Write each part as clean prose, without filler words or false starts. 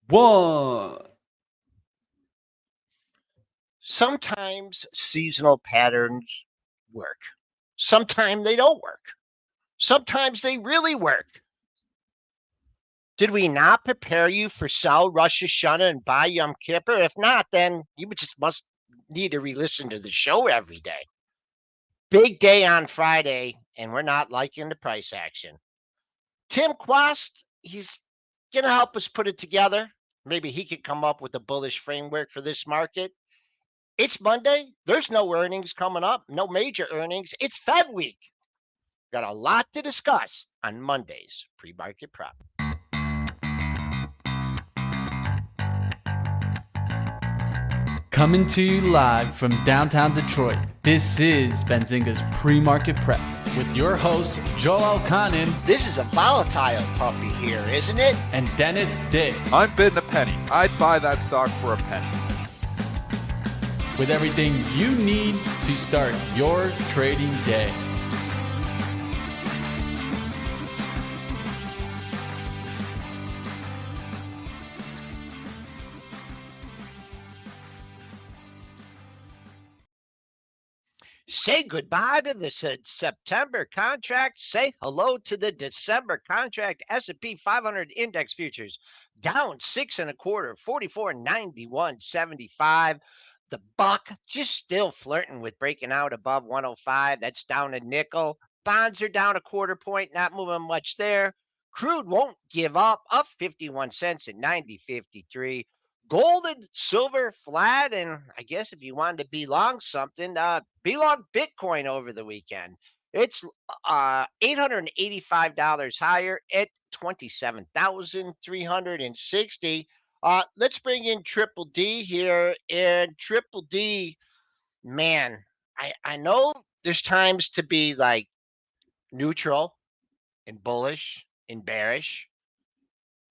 One. Sometimes seasonal patterns work. Sometimes they don't work. Sometimes they really work. Did we not prepare you for Sal, Rosh Hashanah, and Bar Yom Kippur? If not, then you just must need to re-listen to the show every day. Big day on Friday, and we're not liking the price action. Tim Quast, he's going to help us put it together. Maybe he could come up with a bullish framework for this market. It's Monday. There's no earnings coming up, no major earnings. It's Fed week. Got a lot to discuss on Monday's pre-market prep. Coming to you live from downtown Detroit, this is Benzinga's Pre-Market Prep with your hosts, Joel Elconin. This is a volatile puppy here, isn't it? And Dennis Dick. I'm bidding a penny. I'd buy that stock for a penny. With everything you need to start your trading day. Say goodbye to the September contract. Say hello to the December contract. S&P 500 index futures down 6.25, 44.91.75. The buck just still flirting with breaking out above 105. That's down a nickel. Bonds are down a quarter point, not moving much there. Crude won't give up 51 cents at 90.53. Gold and silver flat, and I guess if you wanted to be long something, be long Bitcoin over the weekend. It's $885 higher at 27,360. Let's bring in Triple D here, and Triple D, man, I know there's times to be like neutral and bullish and bearish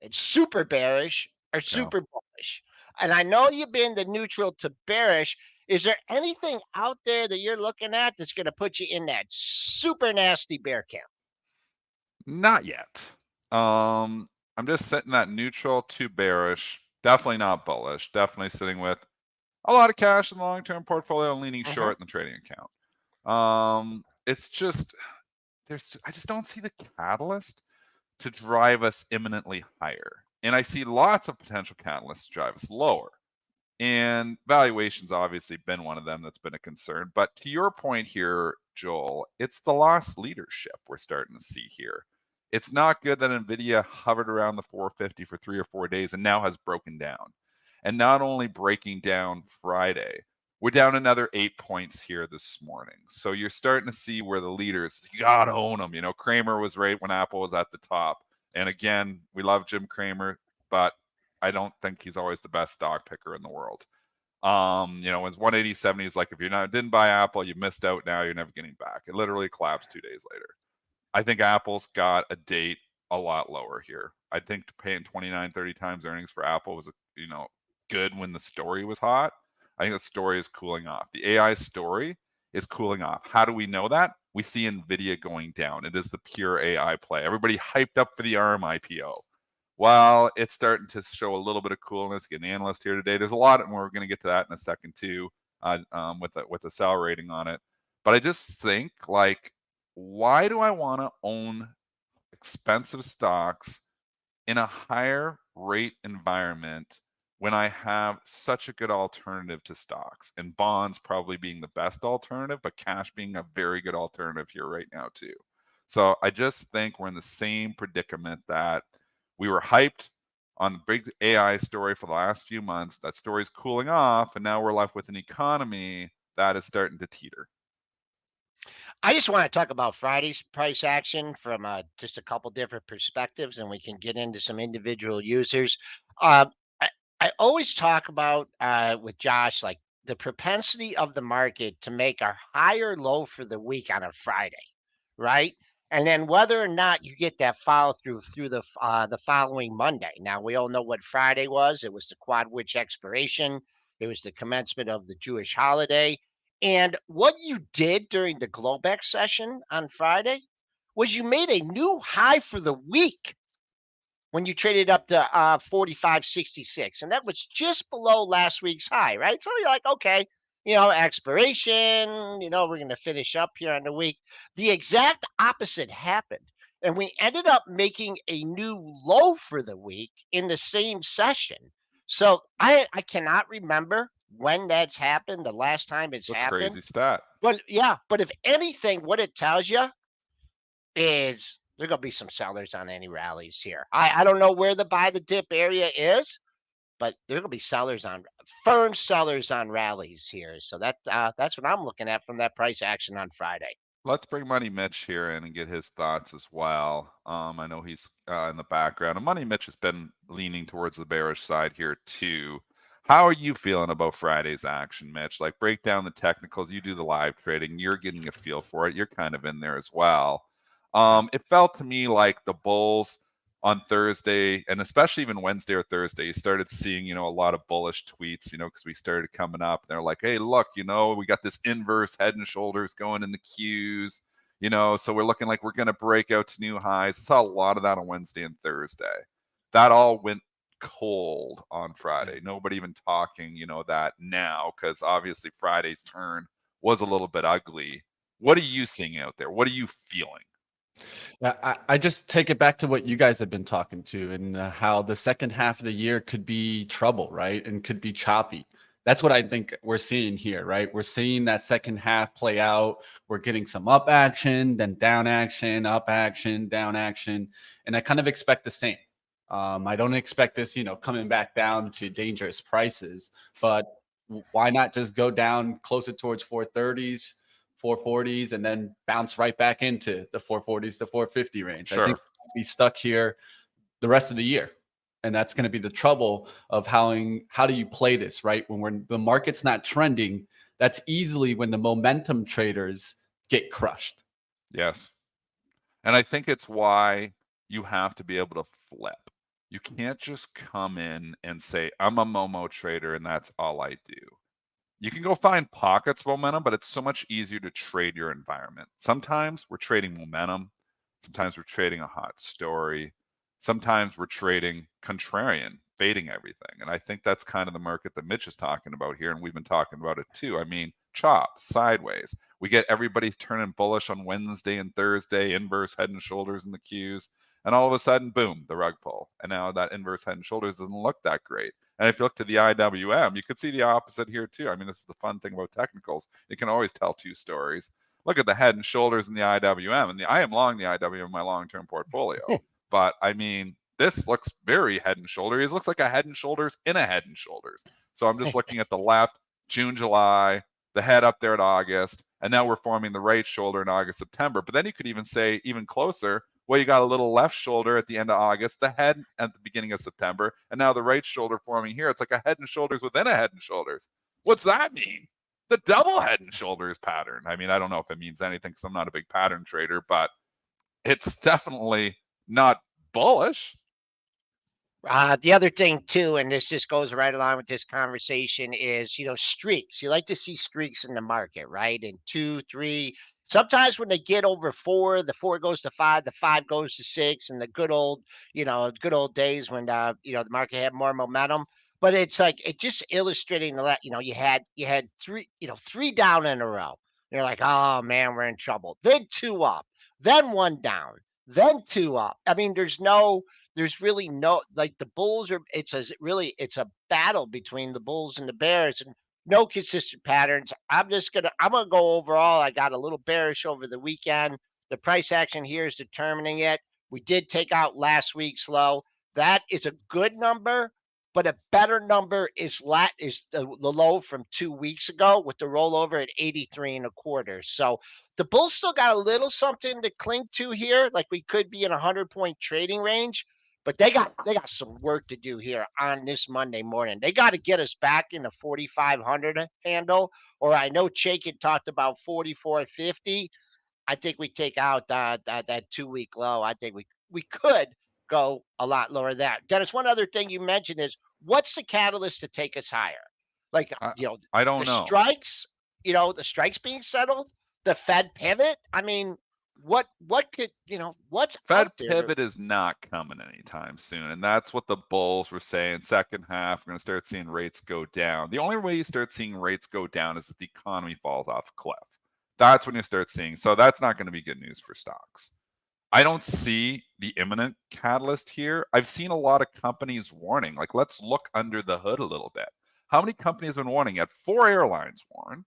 and super bearish or super bullish. And I know you've been the neutral to bearish. Is there anything out there that you're looking at that's going to put you in that super nasty bear camp? Not yet. I'm just sitting that neutral to bearish. Definitely not bullish. Definitely sitting with a lot of cash in the long-term portfolio and leaning short in the trading account. It's just I just don't see the catalyst to drive us imminently higher. And I see lots of potential catalysts to drive us lower. And valuation's obviously been one of them that's been a concern. But to your point here, Joel, it's the lost leadership we're starting to see here. It's not good that NVIDIA hovered around the 450 for 3 or 4 days and now has broken down. And not only breaking down Friday, we're down another 8 points here this morning. So you're starting to see where the leaders, you got to own them. You know, Cramer was right when Apple was at the top. And again, we love Jim Cramer, but I don't think he's always the best stock picker in the world. You know, when it's 180.70 is like, if didn't buy Apple, you missed out now, you're never getting back. It literally collapsed 2 days later. I think Apple's got a date a lot lower here. I think paying 29, 30 times earnings for Apple was, good when the story was hot. I think the story is cooling off. The AI story is cooling off. How do we know that? We see NVIDIA going down. It is the pure AI play. Everybody hyped up for the ARM IPO. Well, it's starting to show a little bit of coolness. Get an analyst here today. There's a lot more. We're going to get to that in a second too, with a sell rating on it. But I just think, like, why do I want to own expensive stocks in a higher rate environment when I have such a good alternative to stocks, and bonds probably being the best alternative, but cash being a very good alternative here right now too. So I just think we're in the same predicament that we were hyped on the big AI story for the last few months. That story's cooling off, and now we're left with an economy that is starting to teeter. I just want to talk about Friday's price action from just a couple different perspectives, and we can get into some individual users. I, I always talk about with Josh, like the propensity of the market to make a higher low for the week on a Friday, right? And then whether or not you get that follow through the following Monday. Now we all know what Friday was. It was the Quad-Witch expiration. It was the commencement of the Jewish holiday. And what you did during the Globex session on Friday was you made a new high for the week. when you traded up to 45.66, and that was just below last week's high, right? So you're like, okay, expiration, we're going to finish up here on the week. The exact opposite happened. And we ended up making a new low for the week in the same session. So I cannot remember when that's happened, the last time it's a happened. crazy stat. But yeah, but if anything, what it tells you is there's going to be some sellers on any rallies here. I don't know where the buy the dip area is, but there's going to be firm sellers on rallies here. So that's what I'm looking at from that price action on Friday. Let's bring Money Mitch here in and get his thoughts as well. I know he's in the background. And Money Mitch has been leaning towards the bearish side here too. How are you feeling about Friday's action, Mitch? Like, break down the technicals. You do the live trading. You're getting a feel for it. You're kind of in there as well. It felt to me like the bulls on Thursday, and especially even Wednesday or Thursday, you started seeing, a lot of bullish tweets, because we started coming up. They're like, hey, look, we got this inverse head and shoulders going in the Qs, so we're looking like we're going to break out to new highs. I saw a lot of that on Wednesday and Thursday. That all went cold on Friday. Nobody even talking, that now, because obviously Friday's turn was a little bit ugly. What are you seeing out there? What are you feeling? Yeah, I just take it back to what you guys have been talking to, and how the second half of the year could be trouble, right? And could be choppy. That's what I think we're seeing here, right? We're seeing that second half play out. We're getting some up action, then down action, up action, down action. And I kind of expect the same. I don't expect this, coming back down to dangerous prices, but why not just go down closer towards 430s? 440s and then bounce right back into the 440s to 450 range. Sure. I think we'll be stuck here the rest of the year. And that's going to be the trouble of how do you play this, right? When the market's not trending, that's easily when the momentum traders get crushed. Yes. And I think it's why you have to be able to flip. You can't just come in and say, I'm a Momo trader and that's all I do. You can go find pockets of momentum, but it's so much easier to trade your environment. Sometimes we're trading momentum. Sometimes we're trading a hot story. Sometimes we're trading contrarian, fading everything. And I think that's kind of the market that Mitch is talking about here. And we've been talking about it too. I mean, chop, sideways. We get everybody turning bullish on Wednesday and Thursday, inverse head and shoulders in the Qs. And all of a sudden, boom, the rug pull. And now that inverse head and shoulders doesn't look that great. And if you look to the IWM, you could see the opposite here too. I mean, this is the fun thing about technicals. You can always tell two stories. Look at the head and shoulders in the IWM. And I am long the IWM in my long-term portfolio. But I mean, this looks very head and shoulders. It looks like a head and shoulders in a head and shoulders. So I'm just looking at the left, June, July, the head up there at August. And now we're forming the right shoulder in August, September. But then you could even say even closer, well, you got a little left shoulder at the end of August, the head at the beginning of September, and now the right shoulder forming here. It's like a head and shoulders within a head and shoulders. What's that mean? The double head and shoulders pattern. I mean, I don't know if it means anything because I'm not a big pattern trader, but it's definitely not bullish. The other thing too, and this just goes right along with this conversation, is streaks. You like to see streaks in the market, right? And 2, 3. Sometimes when they get over 4, the 4 goes to 5, the 5 goes to 6, and the good old days when the market had more momentum. But it's like it just illustrating you had 3 down in a row. You're like, oh man, we're in trouble. Then 2 up, then 1 down, then 2 up. I mean, there's really no, like, the bulls are, it's a battle between the bulls and the bears, and no consistent patterns. I'm gonna go overall. I got a little bearish over the weekend. The price action here is determining it. We did take out last week's low. That is a good number, but a better number is the low from 2 weeks ago with the rollover at 83.25. So the bulls still got a little something to cling to here. Like, we could be in a 100-point trading range. But they got some work to do here on this Monday morning. They got to get us back in the 4,500 handle, or I know Chaikin talked about 4,450. I think we take out that 2-week low. I think we could go a lot lower than that. Dennis, one other thing you mentioned is, what's the catalyst to take us higher? Like, I don't know. Strikes, the strikes being settled, the Fed pivot. I mean, what could, what's Fed out there? pivot is not coming anytime soon. And that's what the bulls were saying. Second half, we're going to start seeing rates go down. The only way you start seeing rates go down is if the economy falls off a cliff. That's when you start seeing. So that's not going to be good news for stocks. I don't see the imminent catalyst here. I've seen a lot of companies warning, like, let's look under the hood a little bit. How many companies have been warning? At 4 airlines warn.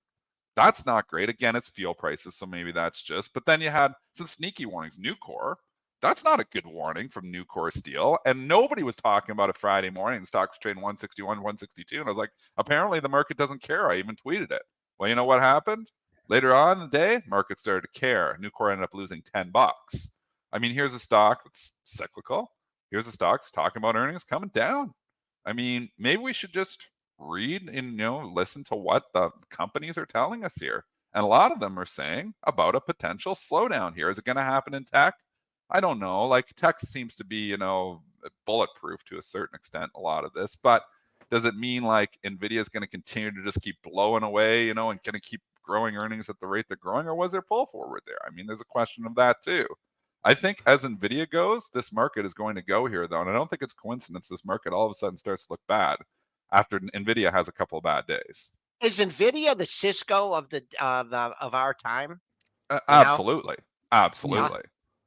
That's not great. Again, it's fuel prices, so maybe that's just. But then you had some sneaky warnings. Nucor, that's not a good warning from Nucor Steel. And nobody was talking about it Friday morning. The stock was trading 161, 162. And I was like, apparently the market doesn't care. I even tweeted it. Well, you know what happened? Later on in the day, market started to care. Nucor ended up losing $10. I mean, here's a stock that's cyclical. Here's a stock that's talking about earnings coming down. I mean, maybe we should just read and listen to what the companies are telling us here. And a lot of them are saying about a potential slowdown here. Is it going to happen in tech? I don't know. Like, tech seems to be, bulletproof to a certain extent, a lot of this. But does it mean like Nvidia is going to continue to just keep blowing away, and going to keep growing earnings at the rate they're growing? Or was there pull forward there? I mean, there's a question of that too. I think as Nvidia goes, this market is going to go here, though. And I don't think it's coincidence this market all of a sudden starts to look bad after Nvidia has a couple of bad days. Is Nvidia the Cisco of our time? Absolutely. Absolutely.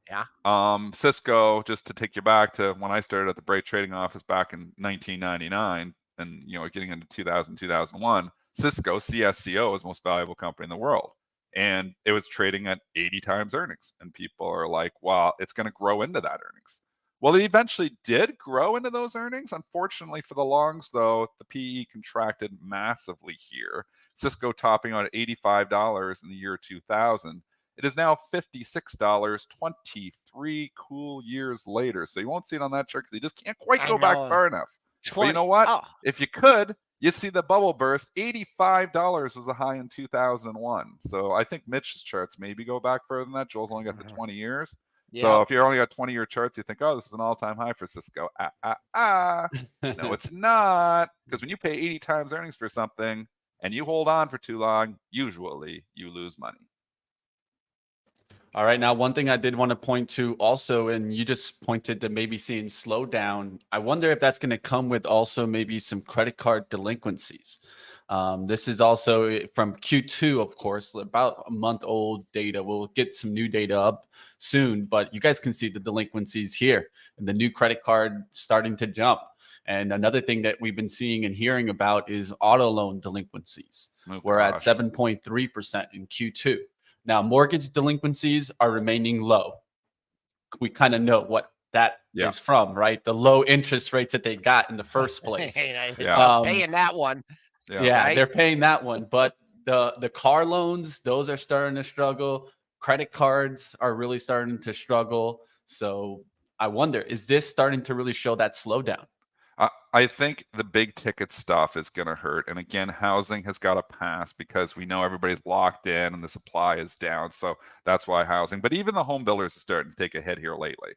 Yeah. Cisco, just to take you back to when I started at the Bright Trading Office back in 1999 and, getting into 2000, 2001, Cisco, CSCO, is the most valuable company in the world. And it was trading at 80 times earnings. And people are like, well, it's going to grow into that earnings. Well, it eventually did grow into those earnings. Unfortunately for the longs, though, the PE contracted massively here. Cisco topping out at $85 in the year 2000. It is now $56, 23 cool years later. So you won't see it on that chart because you just can't quite go back far enough. But you know what? Oh. If you could, you see the bubble burst. $85 was the high in 2001. So I think Mitch's charts maybe go back further than that. Joel's only got the 20 years. Yeah. So if you only got 20-year charts, you think, oh, this is an all-time high for Cisco. No, it's not. Because when you pay 80 times earnings for something and you hold on for too long, usually you lose money. All right. Now, one thing I did want to point to also, and you just pointed to maybe seeing slowdown. I wonder if that's going to come with also maybe some credit card delinquencies. This is also from Q2, of course, about a month old data. We'll get some new data up soon, but you guys can see the delinquencies here and the new credit card starting to jump. And another thing that we've been seeing and hearing about is auto loan delinquencies. We're at 7.3% in Q2. Now, mortgage delinquencies are remaining low. We kind of know what that is from, right? The low interest rates that they got in the first place. Paying that one. Yeah, right? They're paying that one. But the car loans, those are starting to struggle. Credit cards are really starting to struggle. So I wonder, is this starting to really show that slowdown? I think the big ticket stuff is going to hurt. And again, housing has got to pass because we know everybody's locked in and the supply is down. So that's why housing. But even the home builders are starting to take a hit here lately.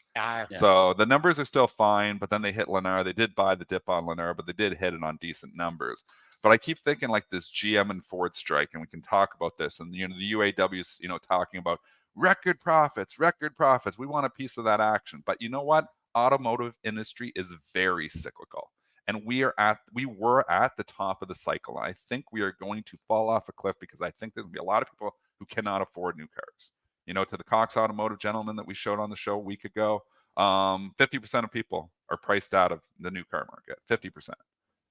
So the numbers are still fine, but then they hit Lennar. They did buy the dip on Lennar, but they did hit it on decent numbers. But I keep thinking like this GM and Ford strike, and we can talk about this. And, the UAW's, talking about record profits. We want a piece of that action. But you know what? Automotive industry is very cyclical. And we were at the top of the cycle. And I think we are going to fall off a cliff because I think there's going to be a lot of people who cannot afford new cars. To the Cox Automotive gentleman that we showed on the show a week ago, 50% of people are priced out of the new car market, 50%.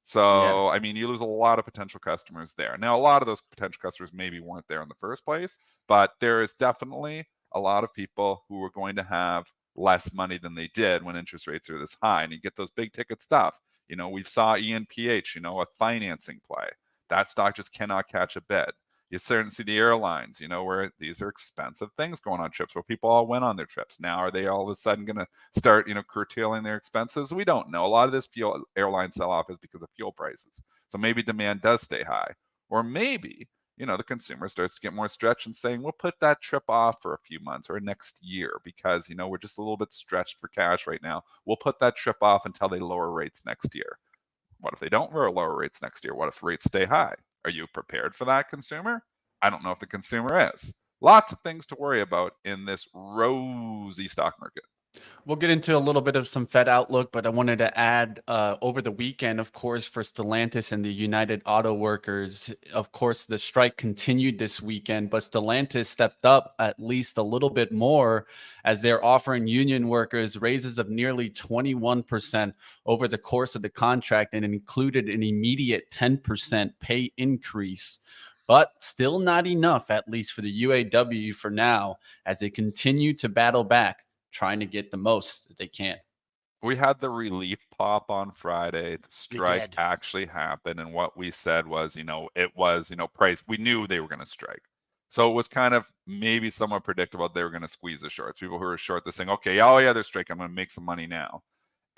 So, I mean, you lose a lot of potential customers there. Now, a lot of those potential customers maybe weren't there in the first place, but there is definitely a lot of people who are going to have less money than they did when interest rates are this high. And you get those big ticket stuff. We saw ENPH, a financing play. That stock just cannot catch a bid. You certainly see the airlines, where these are expensive things going on trips where people all went on their trips. Now, are they all of a sudden going to start, curtailing their expenses? We don't know. A lot of this airline sell-off is because of fuel prices. So maybe demand does stay high. Or maybe, the consumer starts to get more stretched and saying, we'll put that trip off for a few months or next year because, we're just a little bit stretched for cash right now. We'll put that trip off until they lower rates next year. What if they don't lower rates next year? What if rates stay high? Are you prepared for that, consumer? I don't know if the consumer is. lots of things to worry about in this rosy stock market. We'll get into a little bit of some Fed outlook, but I wanted to add over the weekend, of course, for Stellantis and the United Auto Workers, of course, the strike continued this weekend, but Stellantis stepped up at least a little bit more as they're offering union workers raises of nearly 21% over the course of the contract and included an immediate 10% pay increase. But still not enough, at least for the UAW for now, as they continue to battle back, trying to get the most that they can. We had the relief pop on Friday. The strike did. actually happened. And what we said was, it was, price. We knew they were going to strike. So it was kind of maybe somewhat predictable they were going to squeeze the shorts. People who were short this thing, okay, oh yeah, they're striking. I'm going to make some money now.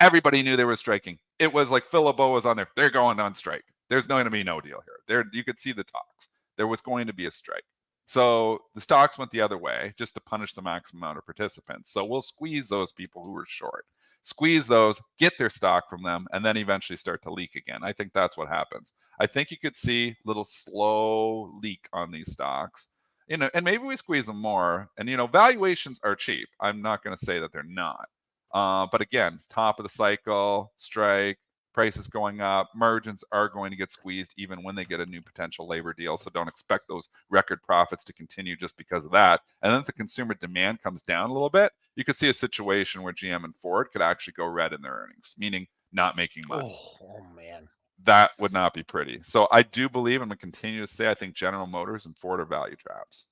Everybody knew they were striking. It was like Phil LeBeau was on there. They're going on strike. There's going to be no deal here. You could see the talks. There was going to be a strike. So the stocks went the other way just to punish the maximum amount of participants. So we'll squeeze those people who were short, squeeze those, get their stock from them, and then eventually start to leak again. I think that's what happens. I think you could see little slow leak on these stocks, and maybe we squeeze them more. And valuations are cheap. I'm not going to say that they're not. But again, it's top of the cycle, strike, prices going up, margins are going to get squeezed even when they get a new potential labor deal. So don't expect those record profits to continue just because of that. And then if the consumer demand comes down a little bit, you could see a situation where GM and Ford could actually go red in their earnings, meaning not making money. Oh man. That would not be pretty. So I do believe, I'm going to continue to say, I think General Motors and Ford are value traps.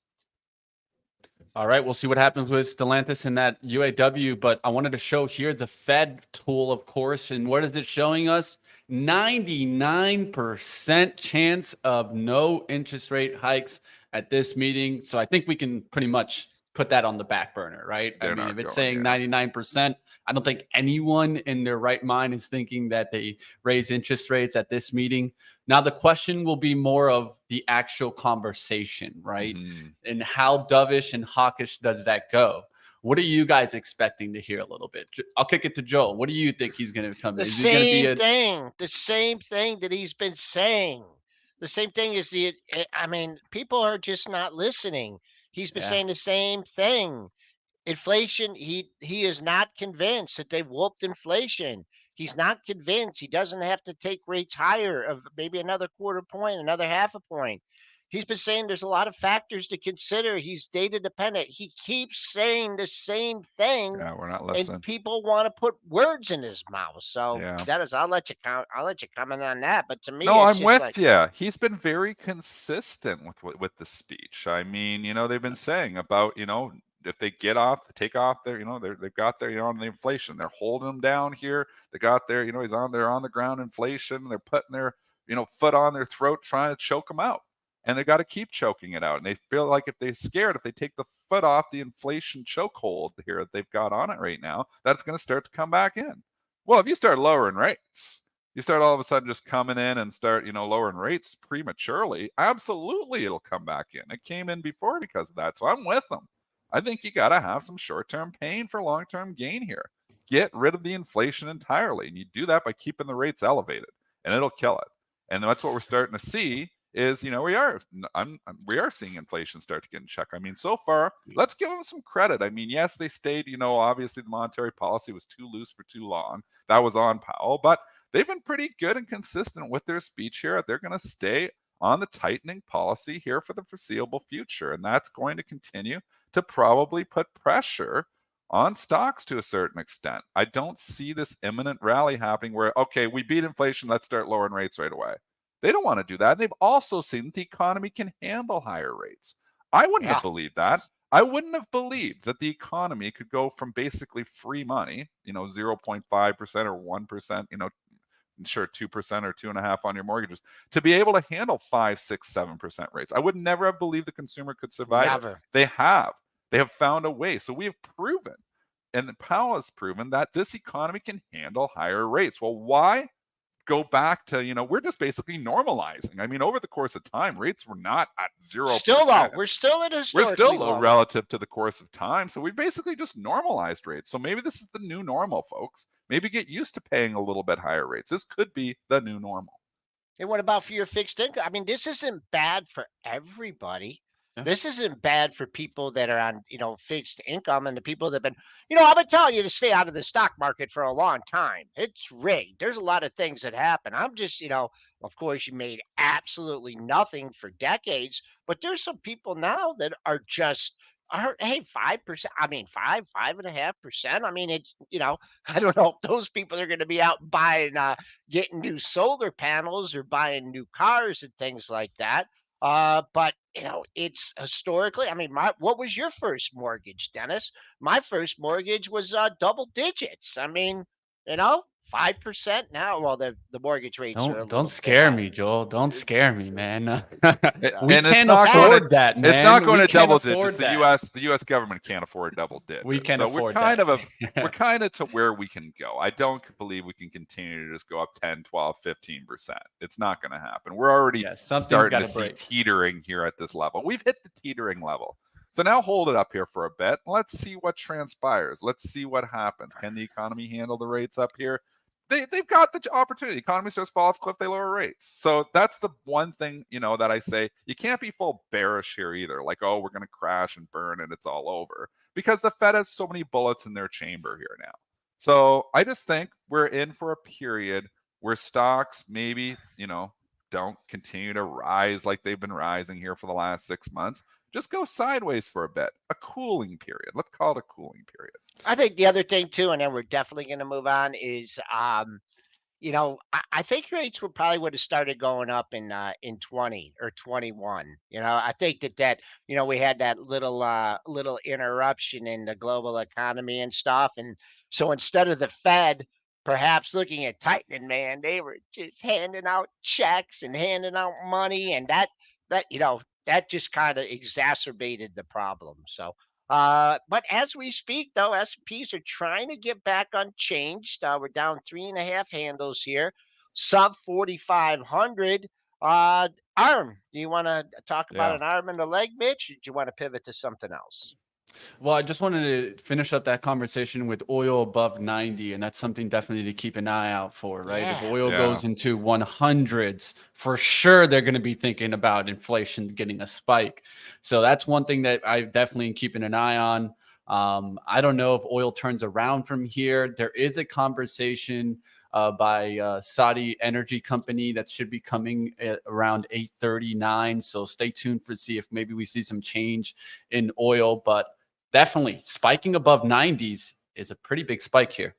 All right, we'll see what happens with Stellantis and that UAW, but I wanted to show here the Fed tool, of course, and what is it showing us? 99% chance of no interest rate hikes at this meeting. So I think we can pretty much put that on the back burner, right? I mean, if it's saying 99%, I don't think anyone in their right mind is thinking that they raise interest rates at this meeting. Now, the question will be more of the actual conversation, right? Mm-hmm. And how dovish and hawkish does that go? What are you guys expecting to hear a little bit? I'll kick it to Joel. What do you think he's going to come? The Is he going to be the same thing that he's been saying. The same thing is I mean, people are just not listening. He's been saying the same thing. Inflation, he is not convinced that they've whooped inflation. He's not convinced he doesn't have to take rates higher of maybe another quarter point, another half a point. He's been saying there's a lot of factors to consider. He's data dependent. He keeps saying the same thing. Yeah, we're not and listening. people want to put words in his mouth. So Yeah. that is, I'll let you comment on that. But to me, No, it's I'm just with like, you. He's been very consistent with the speech. I mean, they've been saying about, if they take off their, they've got their, on the inflation, they're holding them down here. They got their, they're on the ground inflation. They're putting their, foot on their throat, trying to choke them out. And they got to keep choking it out. And they feel like if they take the foot off the inflation chokehold here that they've got on it right now, that's going to start to come back in. Well, if you start lowering rates, you start all of a sudden just coming in and start, lowering rates prematurely, absolutely it'll come back in. It came in before because of that. So I'm with them. I think you got to have some short-term pain for long-term gain here. Get rid of the inflation entirely. And you do that by keeping the rates elevated, and it'll kill it. And that's what we're starting to see is, we are seeing inflation start to get in check. I mean, so far, let's give them some credit. I mean, yes, they stayed, obviously the monetary policy was too loose for too long. That was on Powell, but they've been pretty good and consistent with their speech here. They're going to stay on the tightening policy here for the foreseeable future. And that's going to continue to probably put pressure on stocks to a certain extent. I don't see this imminent rally happening where, okay, we beat inflation, let's start lowering rates right away. They don't want to do that. They've also seen that the economy can handle higher rates. I wouldn't have believed that. I wouldn't have believed that the economy could go from basically free money, 0.5% or 1%, sure, 2% or 2.5% on your mortgages, to be able to handle 5, 6, 7% rates. I would never have believed the consumer could survive. Never. They have found a way. So we have proven, and Powell has proven, that this economy can handle higher rates. Well, why go back to, we're just basically normalizing. I mean, over the course of time, rates were not at 0%. Still low. We're still at We're still low relative to the course of time. So we basically just normalized rates. So maybe this is the new normal, folks. Maybe get used to paying a little bit higher rates. This could be the new normal. And what about for your fixed income? I mean, this isn't bad for everybody. Yeah. This isn't bad for people that are on, fixed income and the people that have been, I've been telling you to stay out of the stock market for a long time. It's rigged. There's a lot of things that happen. I'm just, of course, you made absolutely nothing for decades, but there's some people now that are just, hey, 5%. I mean, 5.5%. I mean, it's, I don't know if those people are going to be out buying, getting new solar panels or buying new cars and things like that. But it's historically, I mean, what was your first mortgage, Dennis? My first mortgage was double digits. I mean, 5% now. Well, the mortgage rates are a Don't little bit scare higher. me, Joel. Don't scare me, man. We And it's can't not going to afford that, man. it's not going We to can't double digits. afford The that. US government can't afford double We digits. can't So afford we're that. kind of to where we can go. I don't believe we can continue to just go up 10, 12, 15%. It's not going to happen. We're already Yeah, something's starting got to to see break. teetering here at this level. We've hit the teetering level. So now hold it up here for a bit. Let's see what transpires. Let's see what happens. Can the economy handle the rates up here? They've got the opportunity. The economy starts to fall off a cliff, they lower rates. So that's the one thing, that I say you can't be full bearish here either. Like, oh, we're going to crash and burn and it's all over, because the Fed has so many bullets in their chamber here now. So I just think we're in for a period where stocks maybe, don't continue to rise like they've been rising here for the last 6 months. Just go sideways for a bit, a cooling period. Let's call it a cooling period. I think the other thing too, and then we're definitely going to move on, is I think rates would have started going up in 20 or 21. I think that we had that little interruption in the global economy and stuff, and so instead of the Fed perhaps looking at tightening, man, they were just handing out checks and handing out money, and that just kind of exacerbated the problem. So but as we speak, though, S&Ps are trying to get back unchanged. We're down 3.5 handles here, sub 4,500. Arm, do you want to talk about Yeah. an arm and a leg, Mitch? Or do you want to pivot to something else? Well, I just wanted to finish up that conversation with oil above 90, and that's something definitely to keep an eye out for, right? If Yeah. oil Yeah. goes into 100s, for sure they're going to be thinking about inflation getting a spike. So that's one thing that I definitely am keeping an eye on. I don't know if oil turns around from here. There is a conversation by Saudi energy company that should be coming at around 839. So stay tuned for see if maybe we see some change in oil, but definitely spiking above 90s is a pretty big spike here.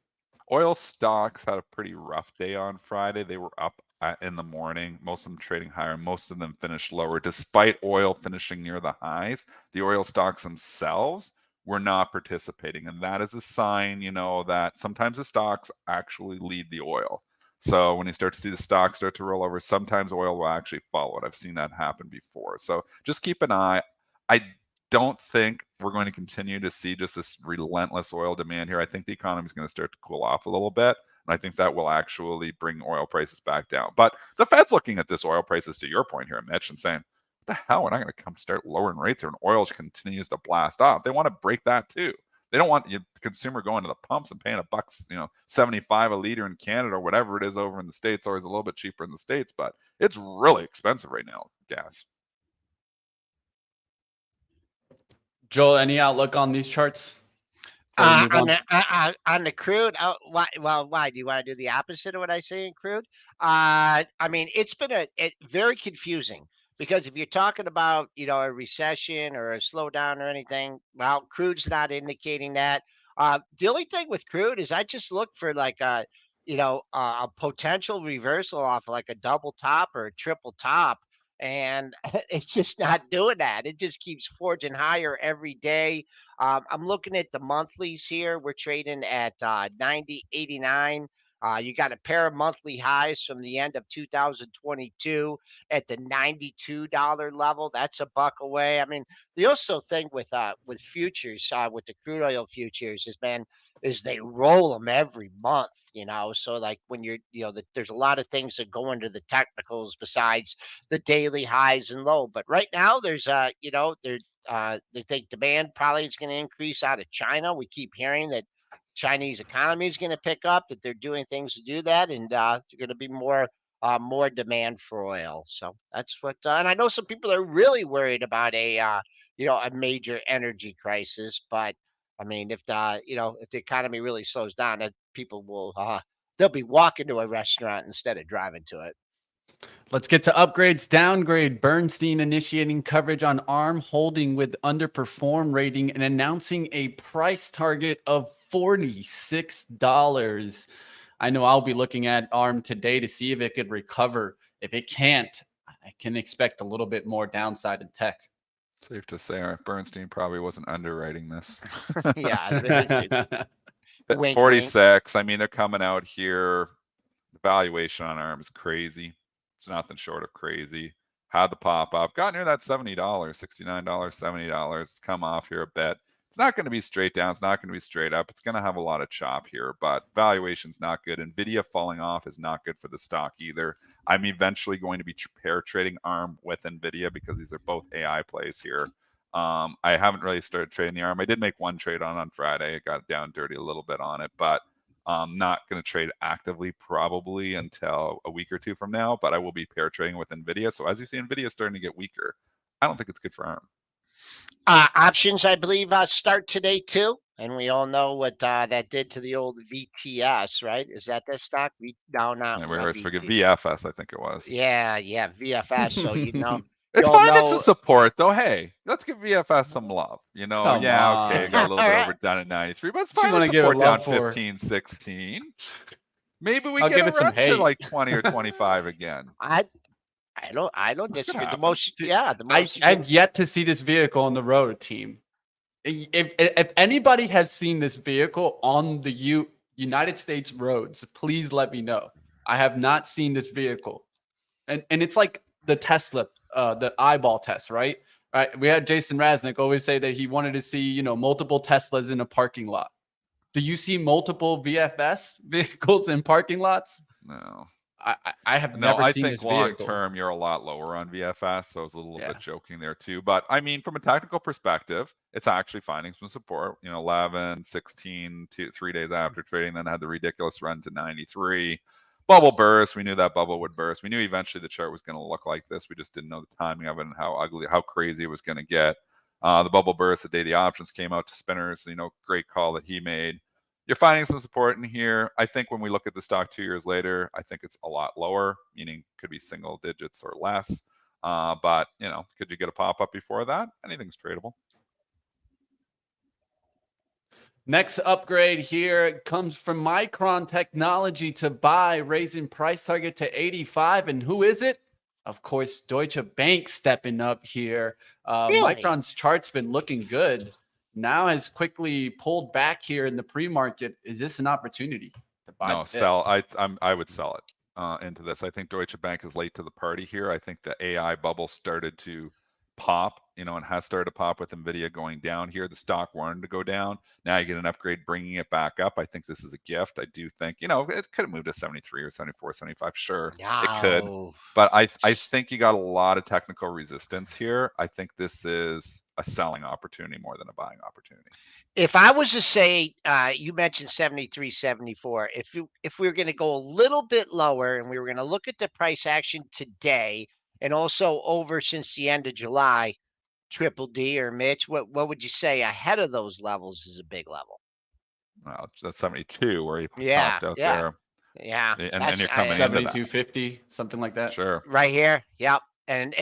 Oil stocks had a pretty rough day on Friday. They were up in the morning, most of them trading higher, most of them finished lower. Despite oil finishing near the highs, the oil stocks themselves were not participating. And that is a sign, that sometimes the stocks actually lead the oil. So when you start to see the stocks start to roll over, sometimes oil will actually follow it. I've seen that happen before. So just keep an eye. I don't think we're going to continue to see just this relentless oil demand here. I think the economy is going to start to cool off a little bit. And I think that will actually bring oil prices back down. But the Fed's looking at this oil prices, to your point here, Mitch, and saying, what the hell? We're not going to come start lowering rates here, and oil continues to blast off. They want to break that too. They don't want the consumer going to the pumps and paying $1.75 a liter in Canada or whatever it is over in the States. Always a little bit cheaper in the States, but it's really expensive right now, gas. Joel, any outlook on these charts before we move on? On the crude, why? Well, why do you want to do the opposite of what I say in crude? I mean, it's been very confusing because if you're talking about a recession or a slowdown or anything, well, crude's not indicating that. The only thing with crude is I just look for like a potential reversal off like a double top or a triple top. And it's just not doing that. It just keeps forging higher every day. I'm looking at the monthlies here. We're trading at 90.89. You got a pair of monthly highs from the end of 2022 at the $92 level. That's a buck away. I mean, the also thing with futures, with the crude oil futures is they roll them every month. So like when there's a lot of things that go into the technicals besides the daily highs and low. But right now, there's they think demand probably is going to increase out of China. We keep hearing that Chinese economy is going to pick up, that they're doing things to do that, and they're going to be more more demand for oil. So that's what, and I know some people are really worried about a major energy crisis. But I mean, if the economy really slows down, people will they'll be walking to a restaurant instead of driving to it. Let's get to upgrades. Downgrade. Bernstein initiating coverage on ARM, holding with underperform rating and announcing a price target of $46. I know I'll be looking at ARM today to see if it could recover. If it can't, I can expect a little bit more downside in tech. Safe to say, Bernstein probably wasn't underwriting this. Yeah, wink, 46. I mean, they're coming out here. The valuation on ARM is crazy. It's nothing short of crazy. Had the pop up, got near that $70, $69, $70. It's come off here a bit. It's not going to be straight down. It's not going to be straight up. It's going to have a lot of chop here, but valuation's not good. NVIDIA falling off is not good for the stock either. I'm eventually going to be pair trading ARM with NVIDIA because these are both AI plays here. I haven't really started trading the ARM. I did make one trade on Friday. It got down dirty a little bit on it, but I'm not going to trade actively probably until a week or two from now, but I will be pair trading with NVIDIA. So as you see, NVIDIA is starting to get weaker. I don't think it's good for ARM. Options, I believe, start today too. And we all know what that did to the old VTS, right? Is that the stock? No, not And we always VT. forget VFS, I think it was. Yeah, VFS. So it's fine. It's a support, though. Hey, let's give VFS some love. Come Okay, on. got a little bit overdone at 93, but it's What you fine. wanna It's give it support down love for? 15, 16. Maybe we I'll get give a it some run to hate. like 20 or 25 again. I don't disagree. The most, Dude, the most. I've yet to see this vehicle on the road, team. If anybody has seen this vehicle on the United States roads, please let me know. I have not seen this vehicle, and it's like the Tesla, the eyeball test, right? Right. We had Jason Raznick always say that he wanted to see multiple Teslas in a parking lot. Do you see multiple VFS vehicles in parking lots? No. I have No, never I seen think this long vehicle. term you're a lot lower on VFS, so I was a little Yeah. bit joking there too. But I mean, from a technical perspective, it's actually finding some support. 11, 16, 3 days after trading, then had the ridiculous run to 93. Bubble burst. We knew that bubble would burst. We knew eventually the chart was going to look like this. We just didn't know the timing of it and how ugly, how crazy it was going to get. The bubble burst the day the options came out to spinners. Great call that he made. You're finding some support in here. I think when we look at the stock 2 years later, I think it's a lot lower, meaning could be single digits or less. But could you get a pop up before that? Anything's tradable. Next upgrade here comes from Micron Technology to buy, raising price target to 85. And who is it? Of course, Deutsche Bank stepping up here. Really? Micron's chart's been looking good. Now has quickly pulled back here in the pre-market. Is this an opportunity to buy? No, sell. I would sell it into this. I think Deutsche Bank is late to the party here. I think the AI bubble started to pop, and has started to pop with NVIDIA going down here. The stock wanted to go down. Now you get an upgrade bringing it back up. I think this is a gift. I do think, it could have moved to 73 or 74, 75. Sure, it could. But I think you got a lot of technical resistance here. I think this is a selling opportunity more than a buying opportunity. If I was to say, you mentioned 73, 74. If we were going to go a little bit lower and we were going to look at the price action today and also over since the end of July, Triple D or Mitch, what would you say ahead of those levels is a big level? Well, that's 72 where he Yeah, topped out yeah. there. Yeah. And you're coming into that. 72.50, something like that. Sure. Right here. Yep. And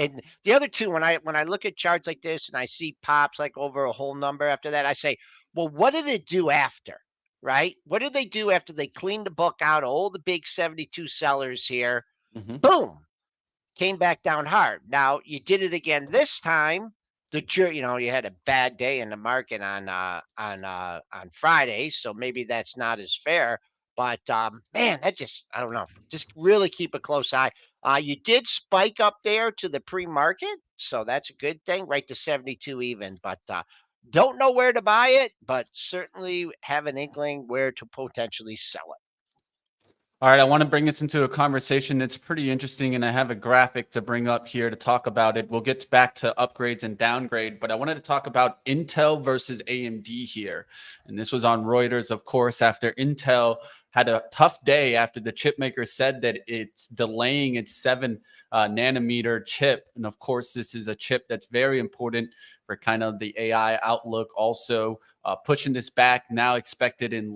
the other two, when I look at charts like this and I see pops like over a whole number after that, I say, well, what did it do after? Right? What did they do after they cleaned the book out? All the big 72 sellers here. Mm-hmm. Boom. Came back down hard. Now you did it again this time. You had a bad day in the market on Friday, so maybe that's not as fair. But man, I don't know. Just really keep a close eye. You did spike up there to the pre-market, so that's a good thing, right to 72 even. But don't know where to buy it, but certainly have an inkling where to potentially sell it. All right, I want to bring this into a conversation that's pretty interesting, and I have a graphic to bring up here to talk about it. We'll get back to upgrades and downgrade, but I wanted to talk about Intel versus AMD here. And this was on Reuters, of course, after Intel had a tough day after the chip maker said that it's delaying its 7 nanometer chip. And of course, this is a chip that's very important for kind of the AI outlook. Also, pushing this back, now expected in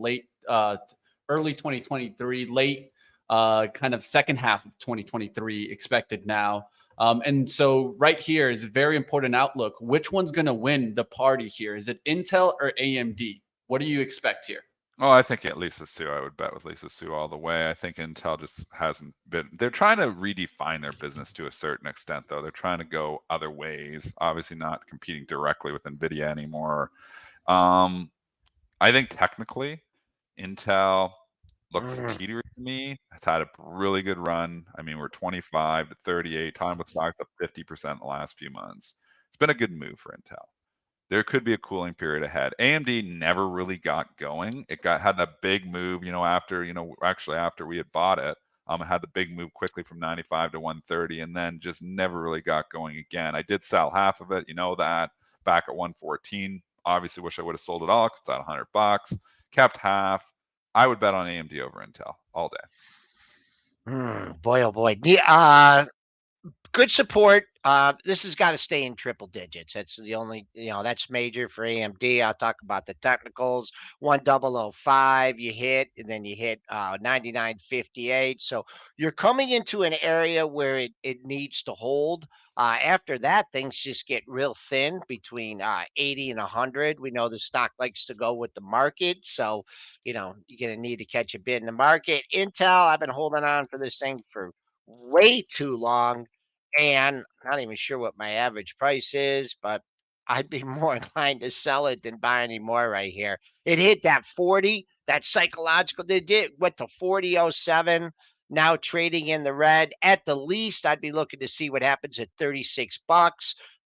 early 2023, late kind of second half of 2023 expected now. And so right here is a very important outlook. Which one's going to win the party here? Is it Intel or AMD? What do you expect here? Oh, I think at Lisa Su, I would bet with Lisa Su all the way. I think Intel just hasn't been, they're trying to redefine their business to a certain extent, though. They're trying to go other ways, obviously not competing directly with NVIDIA anymore. I think technically, Intel looks teetery to me. It's had a really good run. I mean, we're 25 to 38. Time with stocks up 50% in the last few months. It's been a good move for Intel. There could be a cooling period ahead. AMD never really got going. It had that big move, after, actually after we had bought it. It had the big move quickly from 95 to 130 and then just never really got going again. I did sell half of it, that, back at 114. Obviously wish I would have sold it all because it's at $100. Kept half. I would bet on AMD over Intel all day. Boy, oh boy. Good support. This has got to stay in triple digits. That's the only, that's major for AMD. I'll talk about the technicals. 1005 you hit, and then you hit 9958. So you're coming into an area where it needs to hold. After that, things just get real thin between 80 and 100. We know the stock likes to go with the market. So, you're going to need to catch a bid in the market. Intel, I've been holding on for this thing for way too long. And I'm not even sure what my average price is, but I'd be more inclined to sell it than buy any more right here. It hit that 40, that psychological. They did went to 40.07. Now trading in the red. At the least, I'd be looking to see what happens at $36.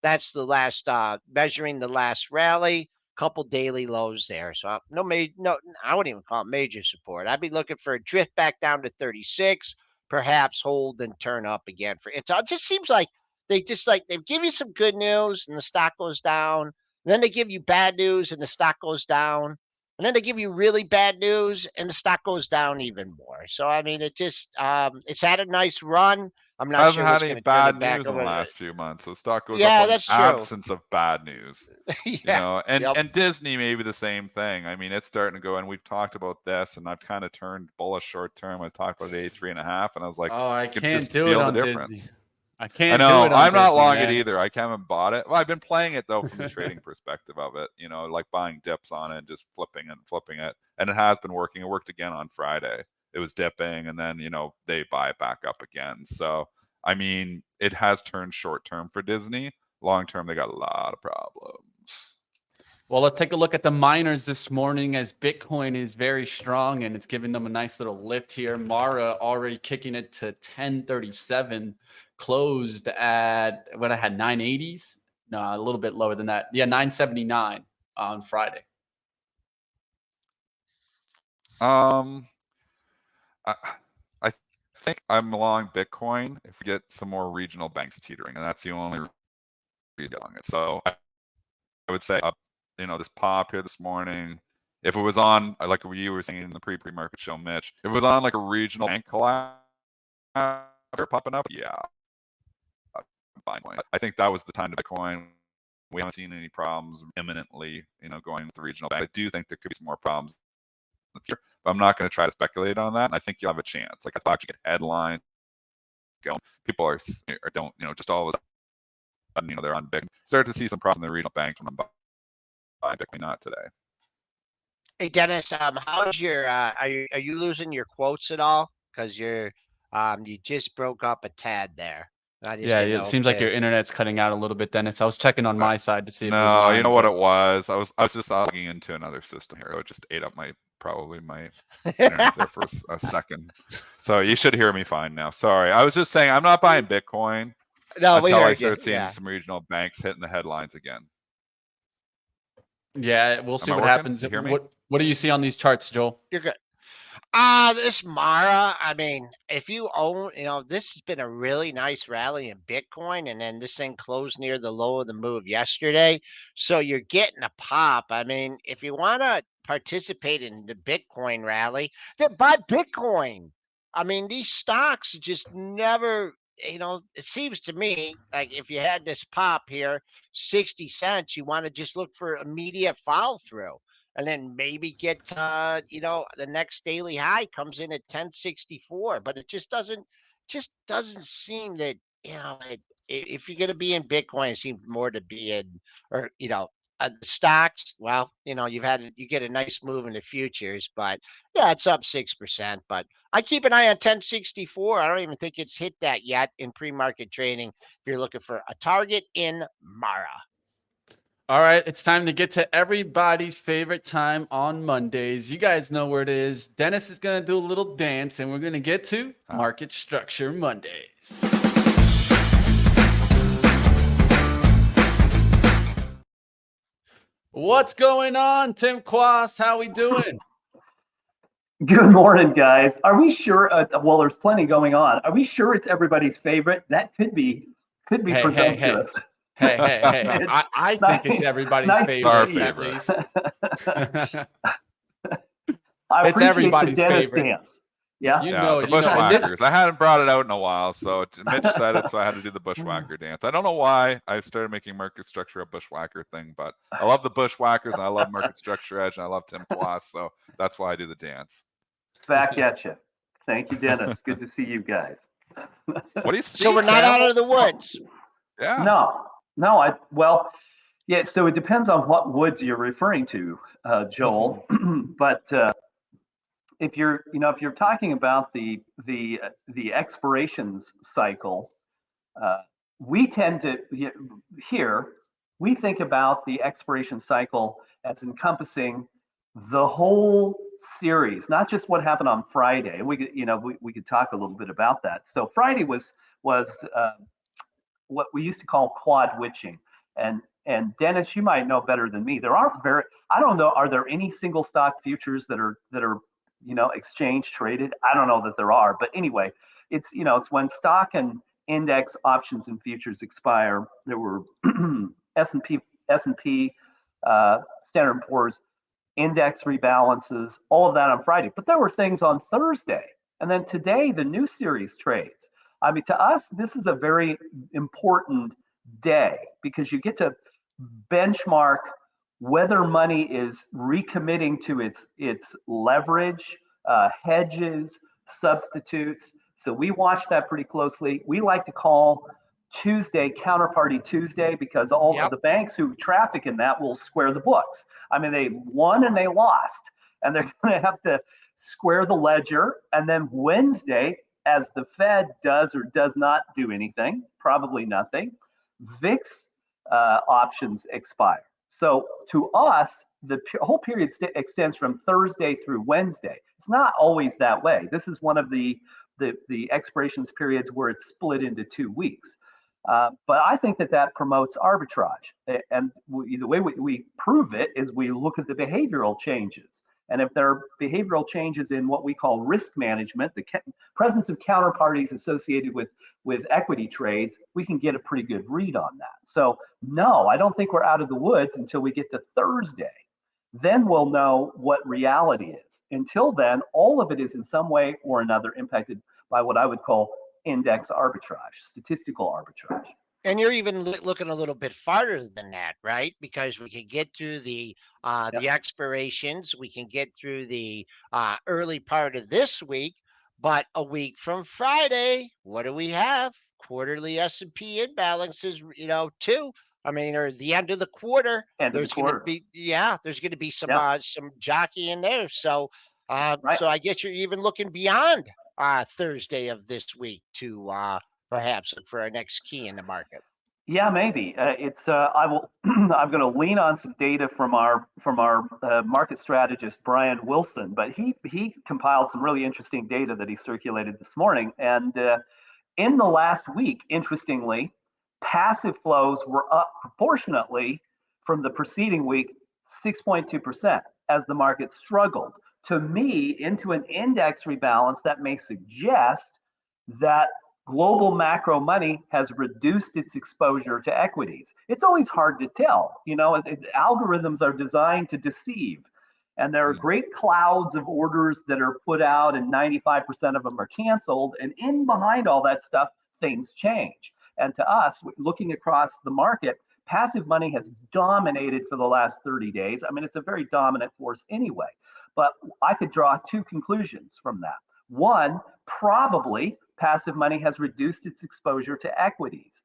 That's the last measuring the last rally. Couple daily lows there. So I wouldn't even call it major support. I'd be looking for a drift back down to 36. Perhaps hold and turn up again for it. It just seems like they give you some good news and the stock goes down. And then they give you bad news and the stock goes down. And then they give you really bad news and the stock goes down even more. So I mean, it just it's had a nice run. I'm not sure what's going to turn it back news in the over. last few months. So stock goes Yeah, up in that's true. absence of bad news. Yeah. And Disney maybe the same thing. I mean, it's starting to go, and we've talked about this, and I've kind of turned bullish short term. I talked about the 83.5, and I was like, oh, I can't just do feel it on the difference. Disney. I can't I know. do it on I'm not Disney, long man. it either. I haven't bought it. Well, I've been playing it though from the trading perspective of it. Like buying dips on it, and just flipping it, and it has been working. It worked again on Friday. It was dipping, and then they buy it back up again. So I mean, it has turned short term for Disney. Long term, they got a lot of problems. Well, let's take a look at the miners this morning as Bitcoin is very strong and it's giving them a nice little lift here. Mara already kicking it to 1037, closed at what I had 980s. No, a little bit lower than that. Yeah, 979 on Friday. I think I'm along Bitcoin if we get some more regional banks teetering, and that's the only reason along it. So I would say this pop here this morning, if it was on, like you were saying in the pre-market show, Mitch, if it was on like a regional bank collapse popping up, yeah, I think that was the time to Bitcoin. We haven't seen any problems imminently, going with the regional bank. I do think there could be some more problems in the future, but I'm not going to try to speculate on that. And I think you'll have a chance. Like, I actually get headlines going. People don't, just all of a sudden, they're on Bitcoin. Start to see some problems in the regional banks when I'm buying Bitcoin, not today. Hey Dennis, how's your are you losing your quotes at all? Because you just broke up a tad there. Yeah, it seems like your internet's cutting out a little bit, Dennis. I was checking on my side to see if it was mine. You know what it was? I was just logging into another system here. It just ate up my internet there for a second. So you should hear me fine now. Sorry. I was just saying I'm not buying Bitcoin until I start seeing some regional banks hitting the headlines again. Yeah, we'll see what happens. You hear me? What do you see on these charts, Joel? You're good. This Mara, I mean, if you own, this has been a really nice rally in Bitcoin, and then this thing closed near the low of the move yesterday. So you're getting a pop. I mean, if you want to participate in the Bitcoin rally, then buy Bitcoin. I mean, these stocks just never, it seems to me like if you had this pop here, 60 cents, you want to just look for immediate follow through and then maybe get the next daily high comes in at 1064, but it just doesn't seem that if you're going to be in Bitcoin, it seems more to be in or stocks. Well, you get a nice move in the futures, but yeah, it's up 6%. But I keep an eye on 1064. I don't even think it's hit that yet in pre-market trading. If you're looking for a target in Mara. All right, it's time to get to everybody's favorite time on Mondays. You guys know where it is. Dennis is going to do a little dance, and we're going to get to Market Structure Mondays. What's going on, Tim Quast? How we doing? Good morning, guys. Are we sure? Well, there's plenty going on. Are we sure it's everybody's favorite? That could be presumptuous. Hey. I think it's everybody's favorite. Our At favorite. least. I It's appreciate everybody's the Dennis favorite. dance. Yeah. The bushwhackers. I hadn't brought it out in a while, so Mitch said it, so I had to do the bushwhacker dance. I don't know why I started making market structure a bushwhacker thing, but I love the bushwhackers, and I love market structure edge, and I love Tim Quast, so that's why I do the dance. Back at you. Thank you, Dennis. Good to see you guys. What do you see? So we're not out of the woods. Yeah. No. Yeah. So it depends on what woods you're referring to, Joel. But if you're talking about the expirations cycle, we tend to we think about the expiration cycle as encompassing the whole series, not just what happened on Friday. We could talk a little bit about that. So Friday was what we used to call quad witching, and Dennis, you might know better than me. I don't know, are there any single stock futures that are exchange traded? I don't know that there are, but anyway, it's when stock and index options and futures expire. There were S&P, Standard & Poor's index rebalances, all of that on Friday. But there were things on Thursday, and then today the new series trades. I mean, to us, this is a very important day because you get to benchmark whether money is recommitting to its leverage, hedges, substitutes. So we watch that pretty closely. We like to call Tuesday Counterparty Tuesday because all of the banks who traffic in that will square the books. I mean, they won and they lost, and they're going to have to square the ledger. And then Wednesday, as the Fed does or does not do anything, probably nothing, VIX options expire. So to us, the whole period extends from Thursday through Wednesday. It's not always that way. This is one of the expirations periods where it's split into 2 weeks. But I think that promotes arbitrage. And the way we prove it is we look at the behavioral changes. And if there are behavioral changes in what we call risk management, the presence of counterparties associated with equity trades, we can get a pretty good read on that. So no, I don't think we're out of the woods until we get to Thursday. Then we'll know what reality is. Until then, all of it is in some way or another impacted by what I would call index arbitrage, statistical arbitrage. And you're even looking a little bit farther than that, right? Because we can get through the expirations, we can get through the early part of this week, but a week from Friday, what do we have? Quarterly S&P imbalances, too. I mean, or the end of the quarter. There's going to be some jockey in there. So, so I guess you're even looking beyond Thursday of this week to perhaps look for our next key in the market. Yeah, maybe. I'm going to lean on some data from our market strategist Brian Wilson, but he compiled some really interesting data that he circulated this morning. And in the last week, interestingly, passive flows were up proportionately from the preceding week, 6.2%, as the market struggled to me, into an index rebalance that may suggest that global macro money has reduced its exposure to equities. It's always hard to tell. Algorithms are designed to deceive. And there are great clouds of orders that are put out, and 95% of them are canceled. And in behind all that stuff, things change. And to us, looking across the market, passive money has dominated for the last 30 days. I mean, it's a very dominant force anyway. But I could draw two conclusions from that. One, probably passive money has reduced its exposure to equities.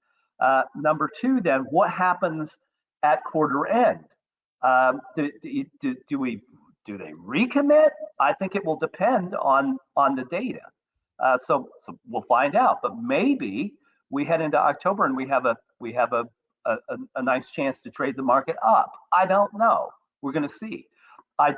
Number two, then, what happens at quarter end? Do they recommit? I think it will depend on the data. So we'll find out. But maybe we head into October and we have a nice chance to trade the market up. I don't know. We're going to see. I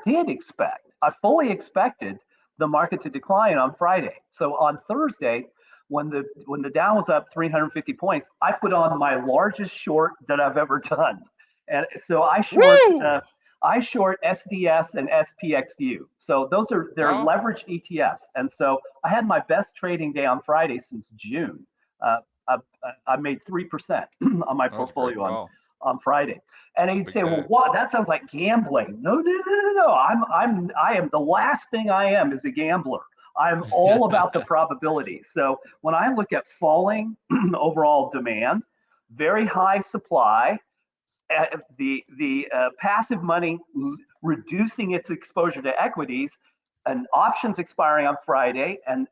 fully expected the market to decline on Friday. So on Thursday, when the Dow was up 350 points, I put on my largest short that I've ever done. And so I short SDS and SPXU. So they're leveraged ETFs. And so I had my best trading day on Friday since June. I made 3% on my portfolio on Friday. And he'd say, well, what? That sounds like gambling. No. I am the last thing I am is a gambler. I'm all about the probability. So when I look at falling overall demand, very high supply, the passive money reducing its exposure to equities, and options expiring on Friday, and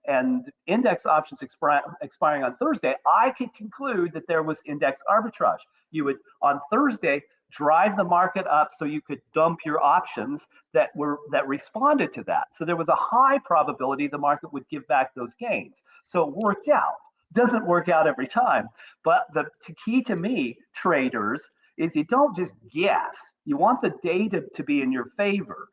index options expiring on Thursday, I could conclude that there was index arbitrage. You would, on Thursday, drive the market up so you could dump your options that responded to that. So there was a high probability the market would give back those gains. So it worked out. Doesn't work out every time, but the key to me, traders, is you don't just guess. You want the data to be in your favor.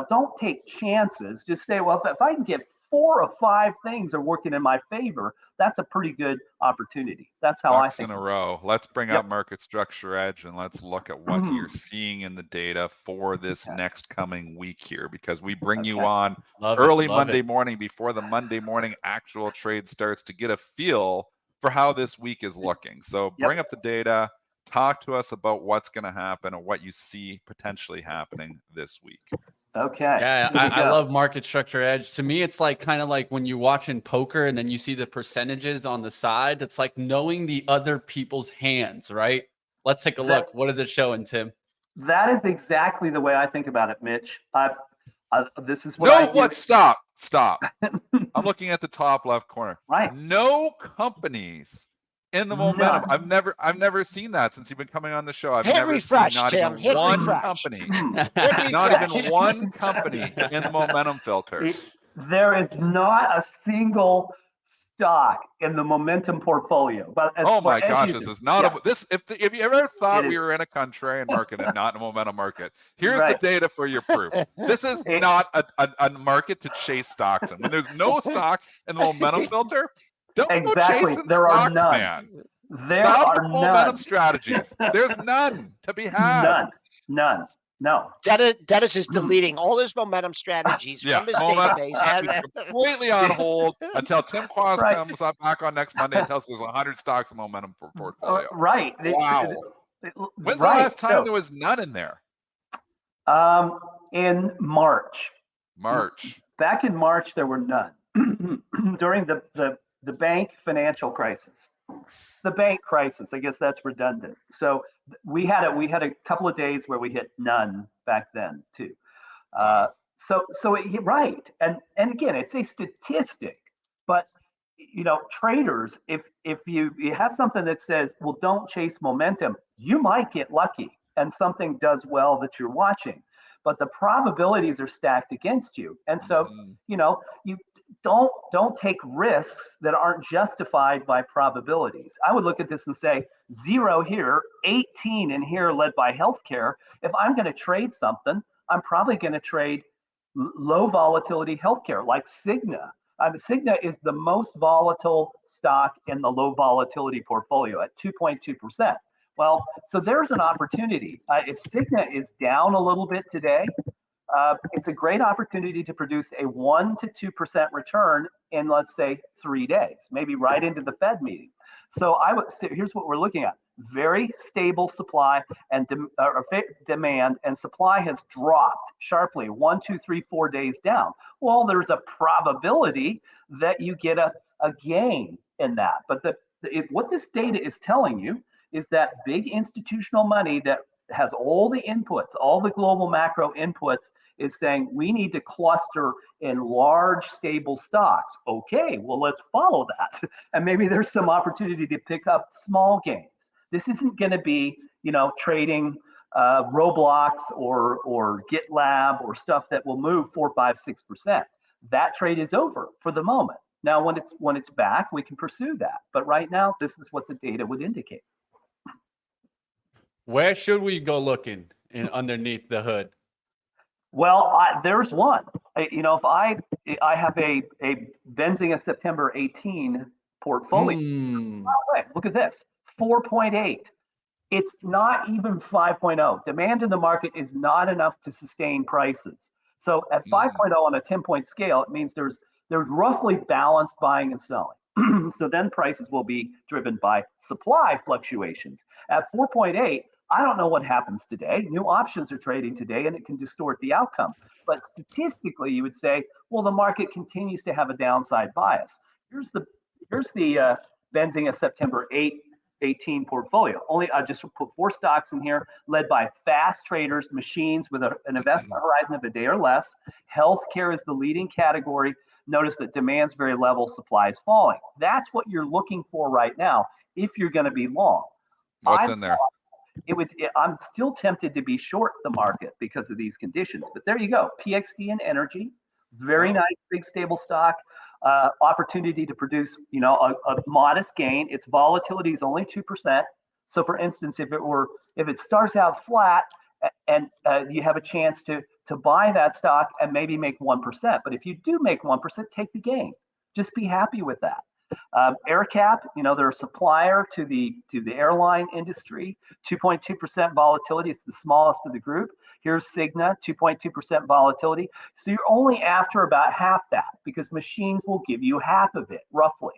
Don't take chances. Just say, well, if I can get 4 or 5 things are working in my favor, that's a pretty good opportunity. That's how I think. In a row. Let's bring up Market Structure Edge and let's look at what you're seeing in the data for this next coming week here, because we bring you on early Monday morning before the Monday morning actual trade starts to get a feel for how this week is looking. So bring up the data, talk to us about what's going to happen and what you see potentially happening this week. Okay. Yeah, I love Market Structure Edge. To me, it's like kind of like when you're watching poker and then you see the percentages on the side. It's like knowing the other people's hands, right? Let's take a look. What is it showing, Tim? That is exactly the way I think about it, Mitch. This is what Stop. I'm looking at the top left corner. Right. No companies in the momentum. I've never seen that since you've been coming on the show. I've never seen not even one company. Not even one company in the momentum filter. There is not a single stock in the momentum portfolio. But oh my gosh, this is not if you ever thought we were in a contrarian market and not in a momentum market, here's the data for your proof. This is not a market to chase stocks in. When there's no stocks in the momentum filter, don't go chasing stocks, man. Stop the momentum strategies. There's none to be had. None. No. Dennis is deleting all his momentum strategies from his database. Completely on hold until Tim Quast comes up back on next Monday and tells us there's 100 stocks in momentum for portfolio. Right. Wow. When's the last time there was none in there? In March. Back in March, there were none. During the bank financial crisis. The bank crisis, I guess that's redundant. So we had a couple of days where we hit none back then too. Right. And again, it's a statistic, but traders, if you have something that says, well, don't chase momentum, you might get lucky and something does well that you're watching, but the probabilities are stacked against you. And so, you don't take risks that aren't justified by probabilities. I would look at this and say 0 here, 18 in here, led by healthcare. If I'm going to trade something, I'm probably going to trade low volatility healthcare like Cigna. Cigna is the most volatile stock in the low volatility portfolio at 2.2%. Well, so there's an opportunity. If Cigna is down a little bit today, it's a great opportunity to produce a 1 to 2% return in, let's say, 3 days, maybe right into the Fed meeting. So I would say, here's what we're looking at. Very stable supply and demand, and supply has dropped sharply 1, 2, 3, 4 days down. Well, there's a probability that you get a gain in that. But what this data is telling you is that big institutional money that has all the inputs, all the global macro inputs, is saying we need to cluster in large stable stocks. Okay, well, let's follow that. And maybe there's some opportunity to pick up small gains. This isn't going to be, trading Roblox or GitLab or stuff that will move 4, 5, 6%. That trade is over for the moment. Now, when it's back, we can pursue that. But right now, this is what the data would indicate. Where should we go looking underneath the hood? Well, there's one. If I have a Benzinga September 18 portfolio. Look at this, 4.8. It's not even 5.0. Demand in the market is not enough to sustain prices. So at 5.0 on a 10-point scale, it means there's roughly balanced buying and selling. So then prices will be driven by supply fluctuations. At 4.8, I don't know what happens today. New options are trading today, and it can distort the outcome. But statistically, you would say, well, the market continues to have a downside bias. Here's the Benzinga September 18 portfolio. I just put 4 stocks in here, led by fast traders, machines with an investment horizon of a day or less. Healthcare is the leading category. Notice that demand's very level, supply is falling. That's what you're looking for right now if you're going to be long. What's in there? I'm still tempted to be short the market because of these conditions, but there you go. PXD and energy, very nice, big stable stock. Opportunity to produce, a modest gain. Its volatility is only 2%. So, for instance, if it starts out flat and you have a chance to buy that stock and maybe make 1%, but if you do make 1%, take the gain. Just be happy with that. AirCap, they're a supplier to the airline industry. 2.2% volatility. It's the smallest of the group. Here's Cigna, 2.2% volatility. So you're only after about half that because machines will give you half of it, roughly.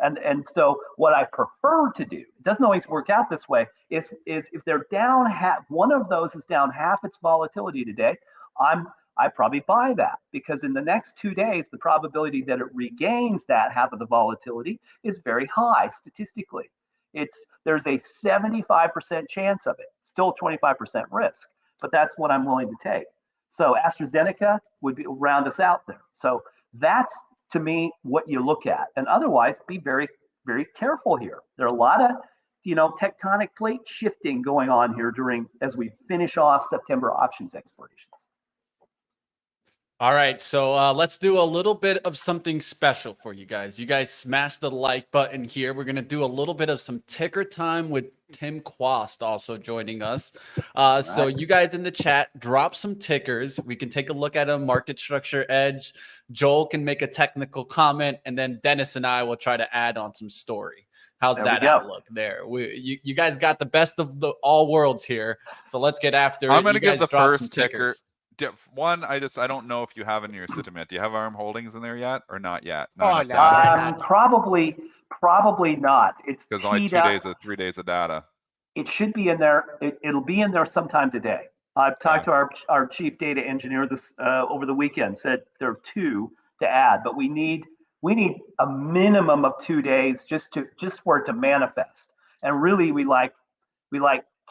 And so what I prefer to do, it doesn't always work out this way, is if they're down half, one of those is down half its volatility today, I probably buy that because in the next 2 days, the probability that it regains that half of the volatility is very high statistically. There's a 75% chance of it, still 25% risk, but that's what I'm willing to take. So AstraZeneca would round us out there. So that's, to me, what you look at. And otherwise, be very, very careful here. There are a lot of, tectonic plate shifting going on here as we finish off September options expirations. All right, so let's do a little bit of something special for you guys. You guys smash the like button here. We're going to do a little bit of some ticker time with Tim Quast also joining us. So you guys in the chat, drop some tickers. We can take a look at a market structure edge. Joel can make a technical comment, and then Dennis and I will try to add on some story. How's that outlook there? You guys got the best of all worlds here. So let's get after it. I'm going to give the first ticker. One, I don't know if you have in your system yet. Do you have ARM Holdings in there yet, or not yet? No. Probably not. It's because only 3 days of data. It should be in there. It'll be in there sometime today. I've talked to our chief data engineer this over the weekend. Said there are 2 to add, but we need a minimum of 2 days just for it to manifest. And really, we like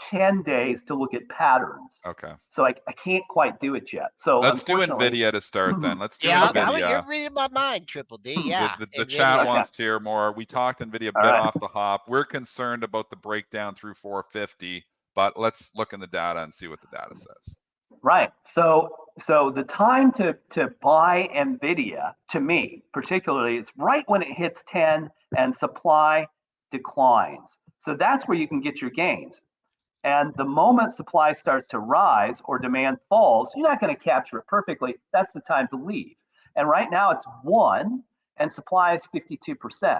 10 days to look at patterns. Okay. So I can't quite do it yet. So let's do NVIDIA to start then. Let's do NVIDIA. You're reading my mind, Triple D. Yeah. The chat wants to hear more. We talked NVIDIA bit off the hop. We're concerned about the breakdown through 450, but let's look in the data and see what the data says. Right. So the time to buy NVIDIA, to me particularly, is right when it hits 10 and supply declines. So that's where you can get your gains. And the moment supply starts to rise or demand falls, you're not going to capture it perfectly. That's the time to leave. And right now it's 1 and supply is 52%.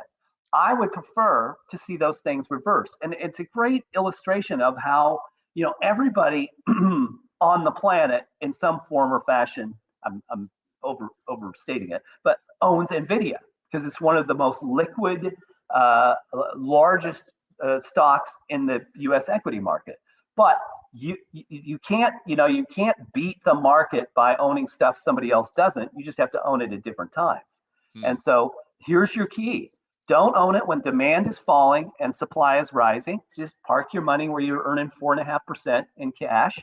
I would prefer to see those things reverse. And it's a great illustration of how, everybody on the planet in some form or fashion, I'm overstating it, but owns NVIDIA because it's one of the most liquid, largest stocks in the U.S. equity market. But you can't beat the market by owning stuff somebody else doesn't. You just have to own it at different times. And so here's your key. Don't own it when demand is falling and supply is rising. Just park your money where you're earning 4.5% in cash,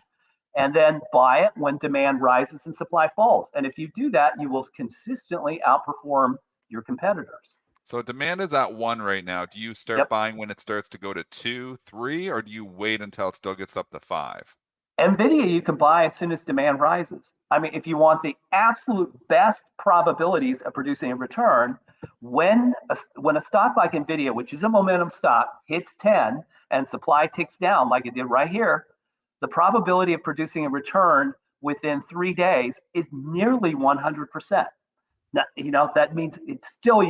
and then buy it when demand rises and supply falls. And if you do that, you will consistently outperform your competitors. So demand is at 1 right now. Do you start buying when it starts to go to 2, 3, or do you wait until it still gets up to 5? NVIDIA, you can buy as soon as demand rises. I mean, if you want the absolute best probabilities of producing a return, when a stock like NVIDIA, which is a momentum stock, hits 10 and supply ticks down like it did right here, the probability of producing a return within 3 days is nearly 100%. Now, that means you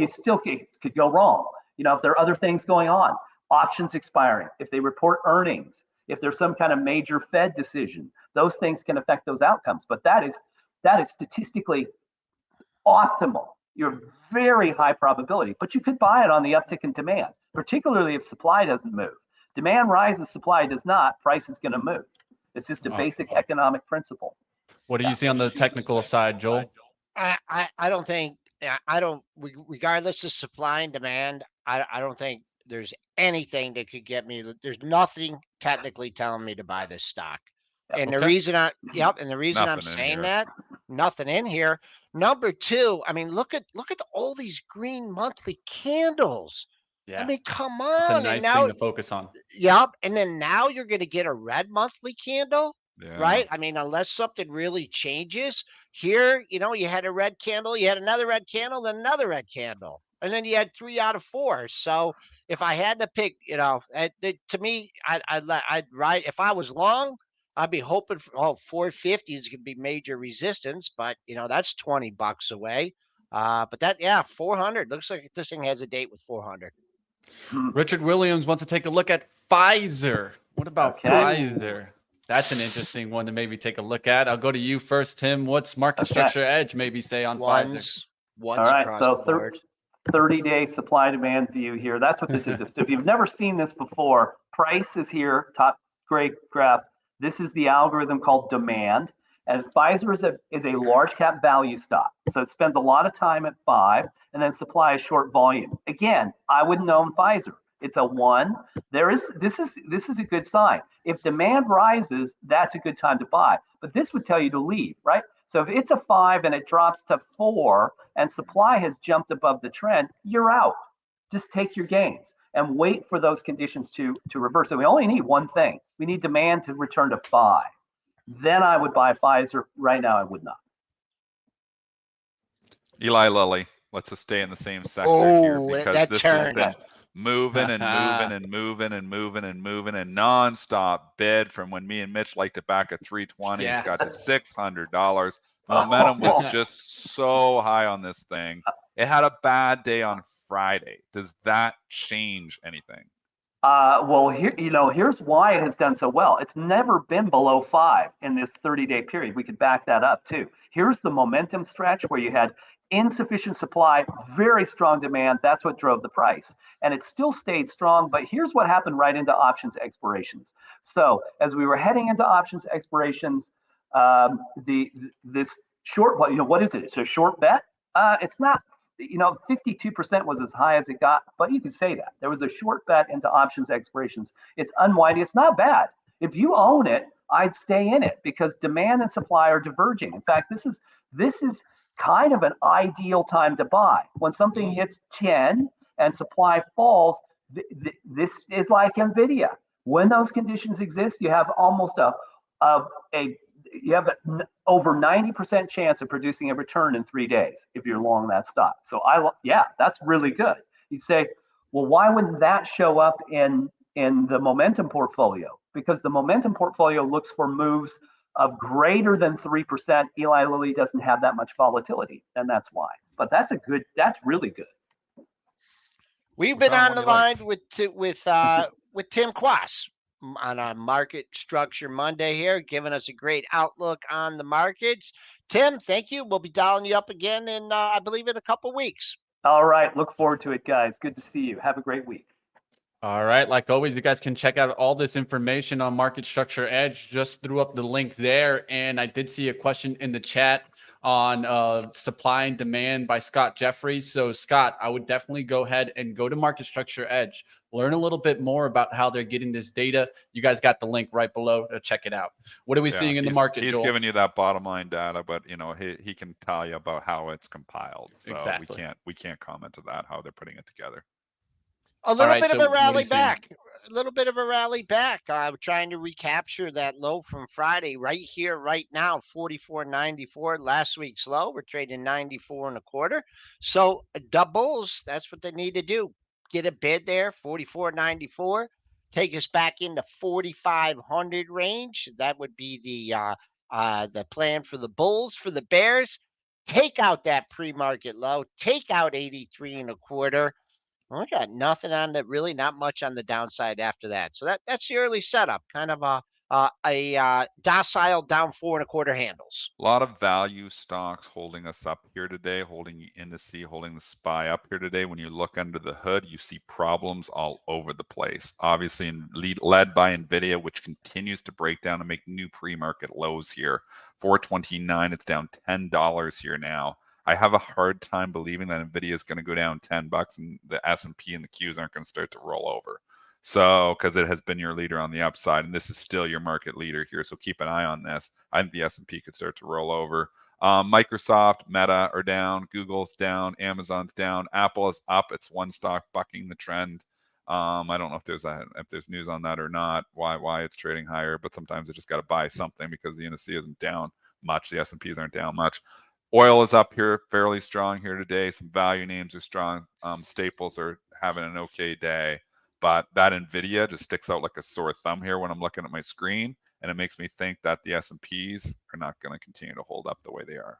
still could go wrong. If there are other things going on, options expiring, if they report earnings, if there's some kind of major Fed decision, those things can affect those outcomes. But that is statistically optimal. You're very high probability, but you could buy it on the uptick in demand, particularly if supply doesn't move. Demand rises, supply does not, price is going to move. It's just a basic economic principle. What do you see on the technical side, Joel? I don't think, regardless of supply and demand, I don't think there's anything that could get me. There's nothing technically telling me to buy this stock. And the reason I'm saying that, nothing in here. Number two, I mean, look at all these green monthly candles. Yeah. I mean, come on. It's a nice thing to focus on. Yep. And then now you're going to get a red monthly candle, right? I mean, unless something really changes. Here, you had a red candle, you had another red candle, then another red candle. And then you had 3 out of 4. So if I had to pick, to me, I'd ride. If I was long, I'd be hoping for 450 is going to be major resistance, but that's $20 away. But 400 looks like this thing has a date with 400. Richard Williams wants to take a look at Pfizer. What about Pfizer? That's an interesting one to maybe take a look at. I'll go to you first, Tim. What's market structure edge maybe say on Pfizer? All right, so 30-day supply-demand view here. That's what this is. So if you've never seen this before, price is here, top gray graph. This is the algorithm called demand. And Pfizer is a large cap value stock. So it spends a lot of time at 5, and then supply is short volume. Again, I wouldn't own Pfizer. It's a 1. This is a good sign. If demand rises, that's a good time to buy. But this would tell you to leave, right? So if it's a 5 and it drops to 4 and supply has jumped above the trend, you're out. Just take your gains and wait for those conditions to reverse. So we only need one thing. We need demand to return to 5. Then I would buy Pfizer. Right now, I would not. Eli Lilly. Let's just stay in the same sector here because this has been moving and moving and moving and moving and moving and nonstop bid from when me and Mitch liked it back at 320. It's got to $600. Momentum was just so high on this thing. It had a bad day on Friday. Does that change anything? Well, here's why it has done so well. It's never been below 5 in this 30-day period. We could back that up too. Here's the momentum stretch where you had insufficient supply, very strong demand. That's what drove the price. And it still stayed strong, but here's what happened right into options expirations. So as we were heading into options expirations, this short, what is it? It's a short bet. It's not. 52% was as high as it got, but you could say that. There was a short bet into options expirations. It's unwinding. It's not bad. If you own it, I'd stay in it because demand and supply are diverging. In fact, this is kind of an ideal time to buy. When something hits 10 and supply falls, this is like NVIDIA. When those conditions exist, you have almost over 90% chance of producing a return in 3 days if you're long that stock. So that's really good. You say, well, why wouldn't that show up in the momentum portfolio? Because the momentum portfolio looks for moves of greater than 3%. Eli Lilly doesn't have that much volatility, and that's why. But that's really good. We've been on the line with Tim Quast. on a Market Structure Monday here, giving us a great outlook on the markets. Tim, thank you. We'll be dialing you up again in, I believe, in a couple weeks. All right. Look forward to it, guys. Good to see you. Have a great week. All right. Like always, you guys can check out all this information on Market Structure Edge. Just threw up the link there. And I did see a question in the chat on supply and demand by Scott Jeffries. So, Scott, I would definitely go ahead and go to Market Structure Edge, learn a little bit more about how they're getting this data. You guys got the link right below to check it out. What are we seeing in the market, He's Joel? giving you that bottom line data, but he can tell you about how it's compiled. So Exactly. we can't comment to that, how they're putting it together. A little right, bit so of a what are you rally seeing? back. A little bit of a rally back. I'm trying to recapture that low from Friday right here, right now, 44.94. Last week's low. We're trading 94 and a quarter. So doubles, that's what they need to do. Get a bid there, 44.94. Take us back into 4,500 range. That would be the plan for the bulls. For the bears, take out that pre-market low. Take out 83 and a quarter. Well, I got nothing on the really not much on the downside after that. So that's the early setup, kind of a docile down 4 and a quarter handles. A lot of value stocks holding us up here today, holding the indice, holding the SPY up here today. When you look under the hood, you see problems all over the place. Obviously, led by NVIDIA, which continues to break down and make new pre-market lows here. 429, it's down $10 here now. I have a hard time believing that NVIDIA is going to go down $10 and the S&P and the Qs aren't going to start to roll over. So, because it has been your leader on the upside, and this is still your market leader here, so keep an eye on this. I think the S&P could start to roll over. Microsoft, Meta are down, Google's down, Amazon's down, Apple is up. It's one stock bucking the trend. I don't know if there's news on that or not. Why it's trading higher, but sometimes I just got to buy something because the indice isn't down much. The S&Ps aren't down much. Oil is up here, fairly strong here today. Some value names are strong. Staples are having an okay day. But that NVIDIA just sticks out like a sore thumb here when I'm looking at my screen. And it makes me think that the S&Ps are not going to continue to hold up the way they are.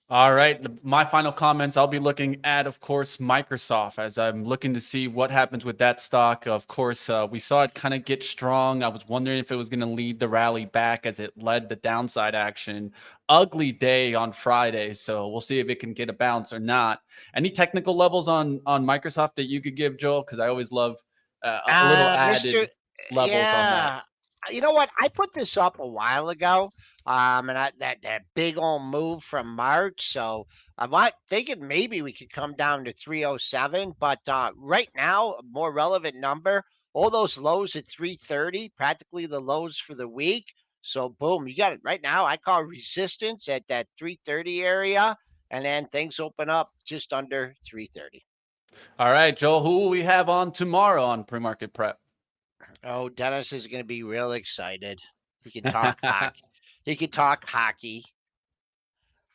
All right. My final comments, I'll be looking at, of course, Microsoft as I'm looking to see what happens with that stock. Of course, we saw it kind of get strong. I was wondering if it was going to lead the rally back as it led the downside action. Ugly day on Friday. So we'll see if it can get a bounce or not. Any technical levels on Microsoft that you could give, Joel? Because I always love a little added Mr. levels on that. You know what? I put this up a while ago. And that big old move from March. So I'm thinking maybe we could come down to 307. But right now, a more relevant number, all those lows at 330, practically the lows for the week. So boom, you got it right now. I call resistance at that 330 area. And then things open up just under 330. All right, Joel, who will we have on tomorrow on Premarket Prep? Oh, Dennis is going to be real excited. He can talk hockey. He can talk hockey.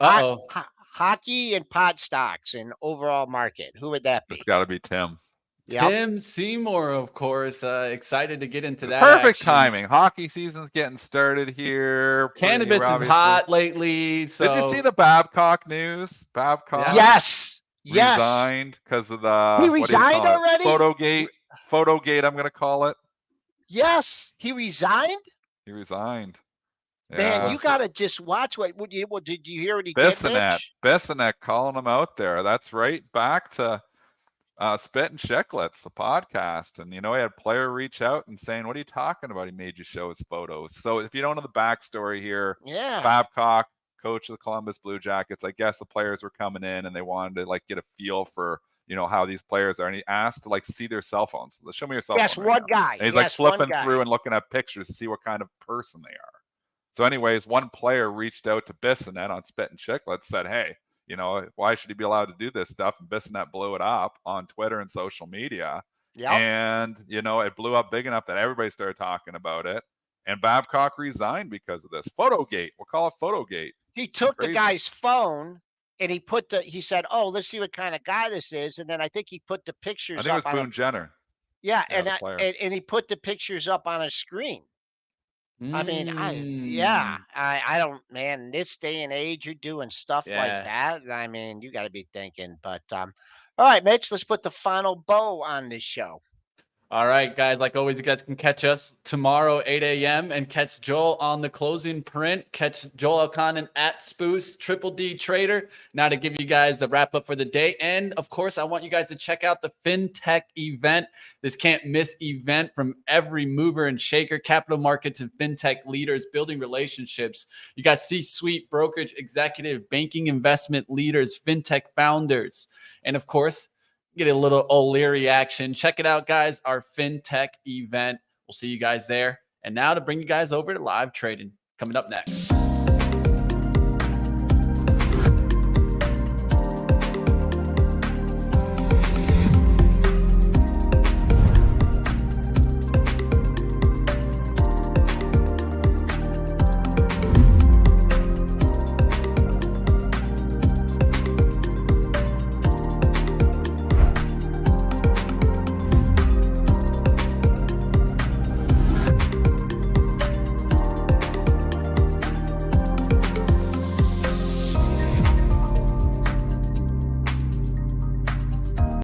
Uh-oh. Hockey and pot stocks and overall market. Who would that be? It's got to be Tim. Yep. Tim Seymour, of course. Excited to get into that. Perfect action. timing. Hockey season's getting started here. Cannabis is hot lately. So did you see the Babcock news? Babcock Yes. resigned because of the He resigned already? Photogate, I'm gonna call it. Yes, he resigned. He resigned. Man, Yeah. you gotta just watch what did you hear what he did, Mitch? Bissonnette calling him out there. That's right. Back to Spit and Chicklets, the podcast. And, he had a player reach out and saying, what are you talking about? He made you show his photos. So if you don't know the backstory here, Yeah. Babcock, coach of the Columbus Blue Jackets, I guess the players were coming in and they wanted to get a feel for, how these players are. And he asked to see their cell phones. Let's show me your cell phone. Yes, one guy. And he's flipping through and looking at pictures to see what kind of person they are. So anyways, one player reached out to Bissonnette on Spit and Chicklets, said, hey, why should he be allowed to do this stuff? And Bissonnette blew it up on Twitter and social media. Yep. And, it blew up big enough that everybody started talking about it. And Babcock resigned because of this. Photogate. We'll call it Photogate. He took the guy's phone and he said, oh, let's see what kind of guy this is. And then I think he put the pictures up. I think it was Boone Jenner. Yeah, and he put the pictures up on a screen. I mean, I don't, man, this day and age, you're doing stuff like that. I mean, you got to be thinking, but, all right, Mitch, let's put the final bow on this show. All right, guys. Like always, you guys can catch us tomorrow, 8 a.m. and catch Joel on the closing print. Catch Joel Elconin at Spoos, Triple D Trader. Now to give you guys the wrap up for the day. And of course, I want you guys to check out the FinTech event. This can't miss event from every mover and shaker, capital markets and FinTech leaders building relationships. You got C-suite, brokerage, executive, banking, investment leaders, FinTech founders, and of course, get a little O'Leary action. Check it out, guys. Our FinTech event. We'll see you guys there. And now to bring you guys over to live trading coming up next.